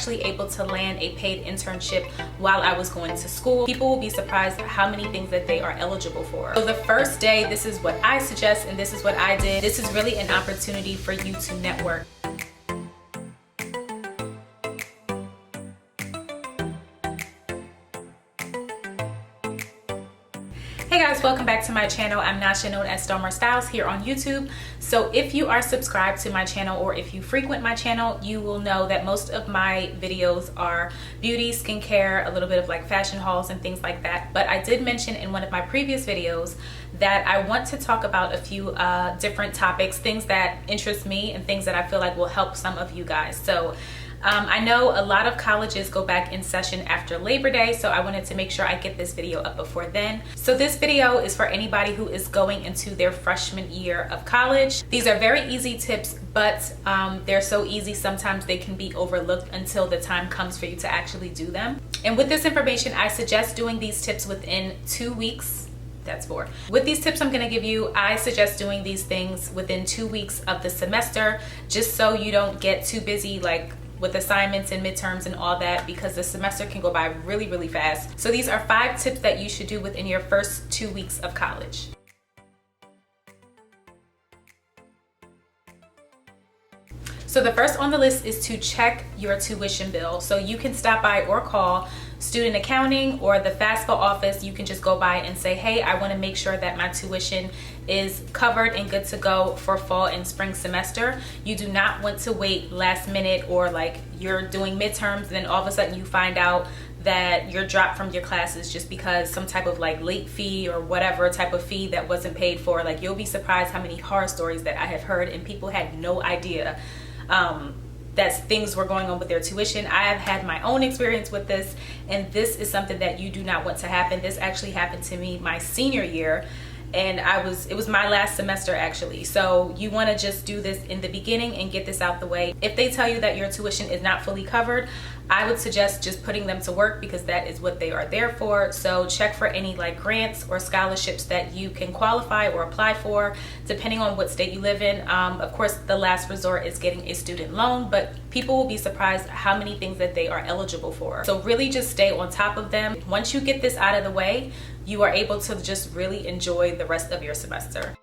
actually able to land a paid internship while I was going to school. People will be surprised at how many things that they are eligible for. So the first day, this is what I suggest and this is what I did. This is really an opportunity for you to network. Hey guys, welcome back to my channel. I'm Nasha, known as Stomar Styles, here on YouTube. So if you are subscribed to my channel or if you frequent my channel, you will know that most of my videos are beauty, skincare, a little bit of like fashion hauls and things like that. But I did mention in one of my previous videos that I want to talk about a few different topics, things that interest me and things that I feel like will help some of you guys. So I know a lot of colleges go back in session after Labor Day, so I wanted to make sure I get this video up before then. So this video is for anybody who is going into their freshman year of college. These are very easy tips, but they're so easy sometimes they can be overlooked until the time comes for you to actually do them. And with this information, I suggest doing these tips within 2 weeks. That's 4. With these tips I'm going to give you, I suggest doing these things within 2 weeks of the semester, just so you don't get too busy like with assignments and midterms and all that, because the semester can go by really, really fast. So these are 5 tips that you should do within your first 2 weeks of college. So the first on the list is to check your tuition bill. So you can stop by or call student accounting or the FAFSA office. You can just go by and say, hey, I want to make sure that my tuition is covered and good to go for fall and spring semester. You do not want to wait last minute, or like you're doing midterms and then all of a sudden you find out that you're dropped from your classes just because some type of like late fee or whatever type of fee that wasn't paid for. Like, you'll be surprised how many horror stories that I have heard and people had no idea that things were going on with their tuition. I have had my own experience with this, and this is something that you do not want to happen. This actually happened to me my senior year, and it was my last semester actually. So you want to just do this in the beginning and get this out the way. If they tell you that your tuition is not fully covered, I would suggest just putting them to work, because that is what they are there for. So check for any like grants or scholarships that you can qualify or apply for, depending on what state you live in. Of course, the last resort is getting a student loan, but people will be surprised how many things that they are eligible for. So really just stay on top of them. Once you get this out of the way, you are able to just really enjoy the rest of your semester.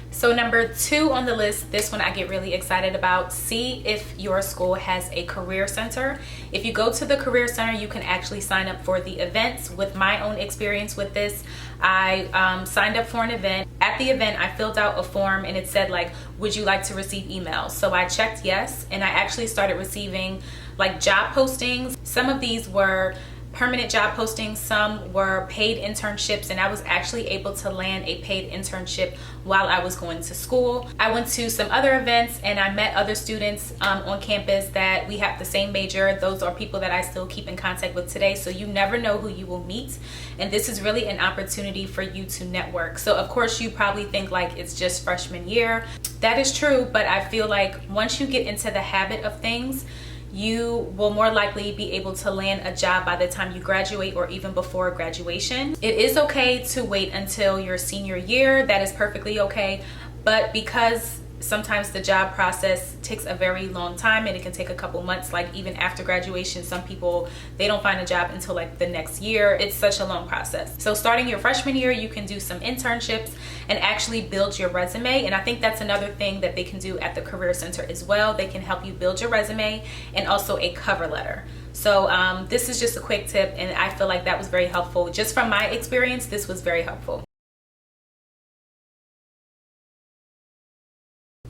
So number 2 on the list, this one I get really excited about. See if your school has a career center. If you go to the career center, you can actually sign up for the events. With my own experience with this, I signed up for an event. At the event, I filled out a form and it said like, would you like to receive emails? So I checked yes, and I actually started receiving like job postings. Some of these were permanent job postings, some were paid internships, and I was actually able to land a paid internship while I was going to school. I went to some other events and I met other students on campus that we have the same major. Those are people that I still keep in contact with today. So you never know who you will meet, and this is really an opportunity for you to network. So of course you probably think like it's just freshman year. That is true, but I feel like once you get into the habit of things, you will more likely be able to land a job by the time you graduate or even before graduation. It is okay to wait until your senior year. That is perfectly okay. But because sometimes the job process takes a very long time and it can take a couple months, like even after graduation, some people, they don't find a job until like the next year. It's such a long process. So starting your freshman year, you can do some internships and actually build your resume. And I think that's another thing that they can do at the Career Center as well. They can help you build your resume and also a cover letter. So this is just a quick tip, and I feel like that was very helpful. Just from my experience, this was very helpful.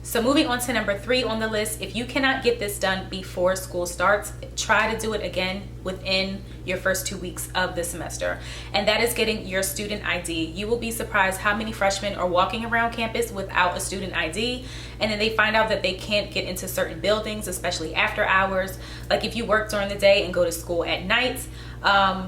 So moving on to number 3 on the list, if you cannot get this done before school starts, try to do it again within your first 2 weeks of the semester. And that is getting your student ID. You will be surprised how many freshmen are walking around campus without a student ID. And then they find out that they can't get into certain buildings, especially after hours. Like if you work during the day and go to school at night,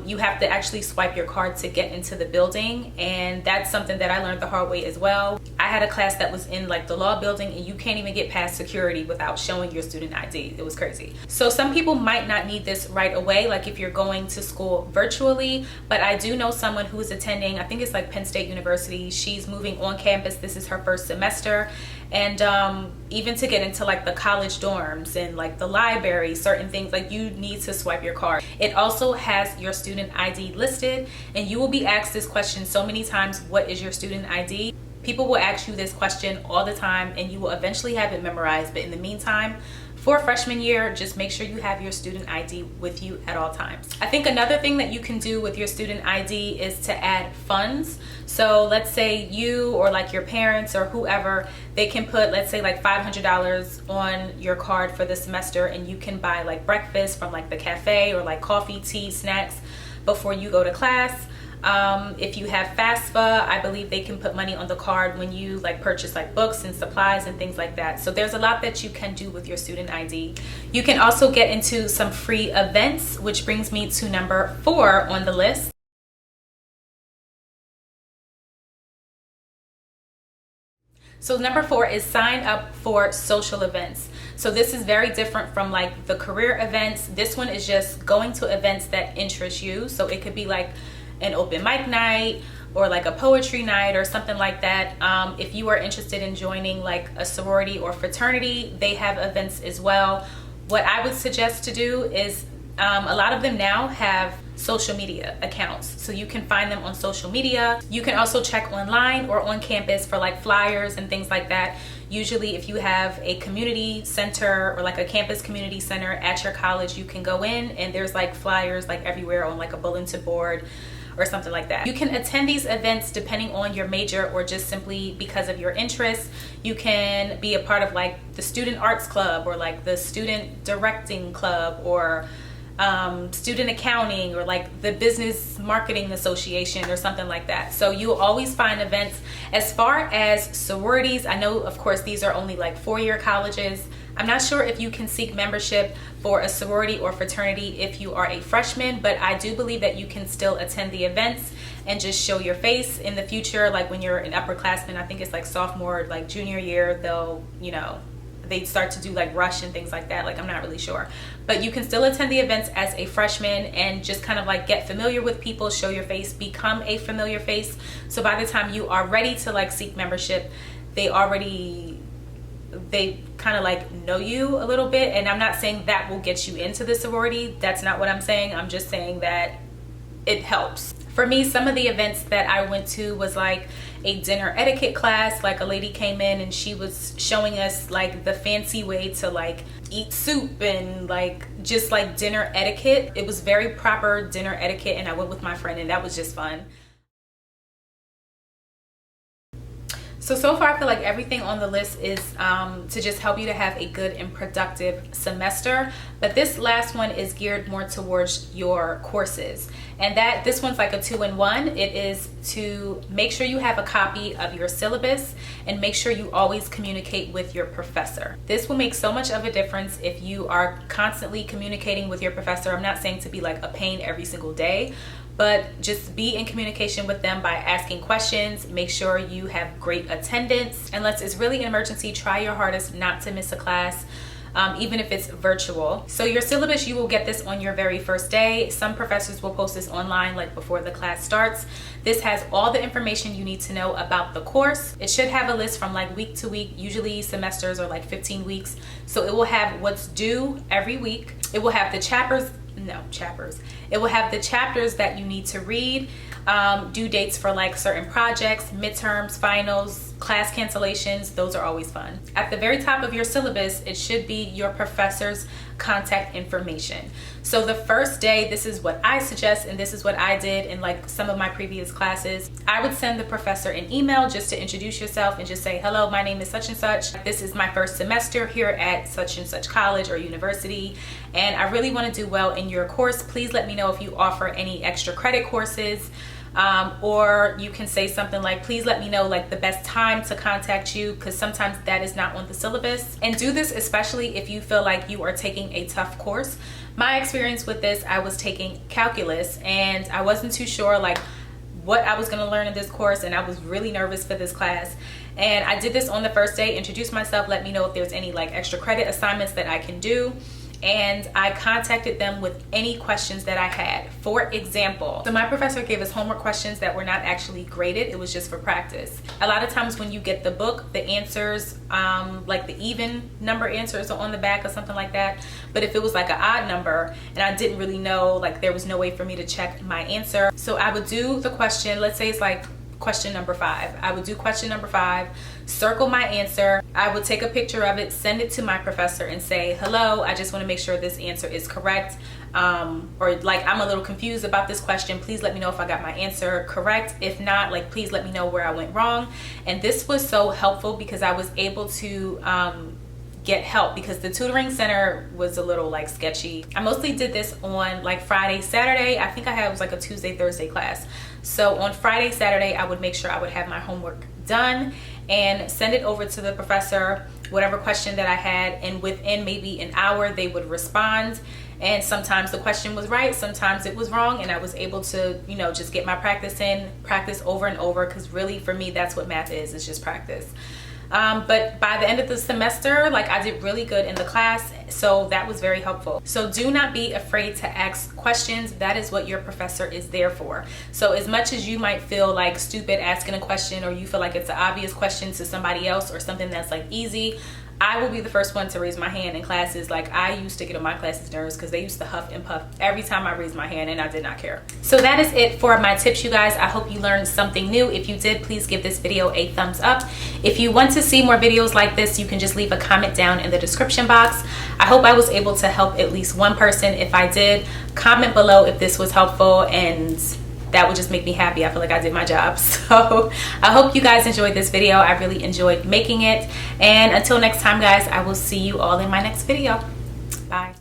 you have to actually swipe your card to get into the building, and that's something that I learned the hard way as well. I had a class that was in like the law building, and you can't even get past security without showing your student ID. It was crazy. So some people might not need this right away, like if you're going to school virtually, but I do know someone who is attending, I think it's like Penn State University. She's moving on campus. This is her first semester, and even to get into like the college dorms and like the library, certain things, like you need to swipe your card. It also has your student ID listed, and you will be asked this question so many times: what is your student ID? People will ask you this question all the time, and you will eventually have it memorized. But in the meantime, for freshman year, just make sure you have your student ID with you at all times. I think another thing that you can do with your student ID is to add funds. So let's say you or like your parents or whoever, they can put, let's say like $500 on your card for the semester, and you can buy like breakfast from like the cafe or like coffee, tea, snacks before you go to class. If you have FAFSA, I believe they can put money on the card when you like purchase like books and supplies and things like that. So there's a lot that you can do with your student ID. You can also get into some free events, which brings me to number 4 on the list. So number 4 is sign up for social events. So this is very different from like the career events. This one is just going to events that interest you. So it could be like an open mic night or like a poetry night or something like that. If you are interested in joining like a sorority or fraternity, they have events as well. What I would suggest to do is a lot of them now have social media accounts, so you can find them on social media. You can also check online or on campus for like flyers and things like that. Usually if you have a community center or like a campus community center at your college, you can go in and there's like flyers like everywhere on like a bulletin board or something like that. You can attend these events depending on your major or just simply because of your interests. You can be a part of like the student arts club or like the student directing club or student accounting or like the business marketing association or something like that. So you'll always find events. As far as sororities, I know of course these are only like 4-year colleges. I'm not sure if you can seek membership for a sorority or fraternity if you are a freshman, but I do believe that you can still attend the events and just show your face in the future. Like when you're an upperclassman, I think it's like sophomore, like junior year, they'll, you know, they start to do like rush and things like that. Like I'm not really sure, but you can still attend the events as a freshman and just kind of like get familiar with people, show your face, become a familiar face. So by the time you are ready to like seek membership, they kind of like know you a little bit. And I'm not saying that will get you into the sorority. That's not what I'm saying. I'm just saying that it helps. For me, some of the events that I went to was like a dinner etiquette class. Like a lady came in and she was showing us like the fancy way to like eat soup and like just like dinner etiquette. It was very proper dinner etiquette, and I went with my friend and that was just fun. So far I feel like everything on the list is to just help you to have a good and productive semester, but this last one is geared more towards your courses, and that this one's like a 2-in-1. It is to make sure you have a copy of your syllabus and make sure you always communicate with your professor. This will make so much of a difference if you are constantly communicating with your professor. I'm not saying to be like a pain every single day, but just be in communication with them by asking questions. Make sure you have great attendance. Unless it's really an emergency, try your hardest not to miss a class, even if it's virtual. So your syllabus, you will get this on your very first day. Some professors will post this online like before the class starts. This has all the information you need to know about the course. It should have a list from like week to week. Usually semesters are like 15 weeks. So it will have what's due every week. It will have the It will have the chapters that you need to read, due dates for like certain projects, midterms, finals, class cancellations. Those are always fun. At the very top of your syllabus, it should be your professor's contact information. So the first day, this is what I suggest, and this is what I did in like some of my previous classes. I would send the professor an email just to introduce yourself and just say, hello, my name is such and such. This is my first semester here at such and such college or university, and I really want to do well in your course. Please let me know if you offer any extra credit courses. Or you can say something like, please let me know like the best time to contact you, because sometimes that is not on the syllabus. And do this especially if you feel like you are taking a tough course. My experience with this, I was taking calculus and I wasn't too sure like what I was going to learn in this course, and I was really nervous for this class. And I did this on the first day, introduce myself, let me know if there's any like extra credit assignments that I can do. and I contacted them with any questions that I had. For example, so my professor gave us homework questions that were not actually graded. It was just for practice. A lot of times when you get the book, the answers, like the even number answers are on the back or something like that. But if it was like an odd number and I didn't really know, like there was no way for me to check my answer. So I would do the question, let's say it's like question number 5. I would do question number 5, circle my answer. I would take a picture of it, send it to my professor and say, hello, I just want to make sure this answer is correct. Or like, I'm a little confused about this question. Please let me know if I got my answer correct. If not, like, please let me know where I went wrong. And this was so helpful because I was able to get help, because the tutoring center was a little like sketchy. I mostly did this on like Friday, Saturday. I think I had, it was like a Tuesday, Thursday class. So on Friday, Saturday, I would make sure I would have my homework done and send it over to the professor, whatever question that I had, and within maybe an hour they would respond. And sometimes the question was right, sometimes it was wrong, and I was able to, you know, just get my practice in, practice over and over, because really for me that's what math is, it's just practice. But by the end of the semester, like, I did really good in the class, so that was very helpful. So do not be afraid to ask questions. That is what your professor is there for. So as much as you might feel like stupid asking a question, or you feel like it's an obvious question to somebody else or something that's like easy, I will be the first one to raise my hand in classes. Like, I used to get on my classes' nerves because they used to huff and puff every time I raised my hand, and I did not care. So that is it for my tips, you guys. I hope you learned something new. If you did, please give this video a thumbs up. If you want to see more videos like this, you can just leave a comment down in the description box. I hope I was able to help at least one person. If I did, comment below if this was helpful, and that would just make me happy. I feel like I did my job. So I hope you guys enjoyed this video. I really enjoyed making it. And until next time, guys, I will see you all in my next video. Bye.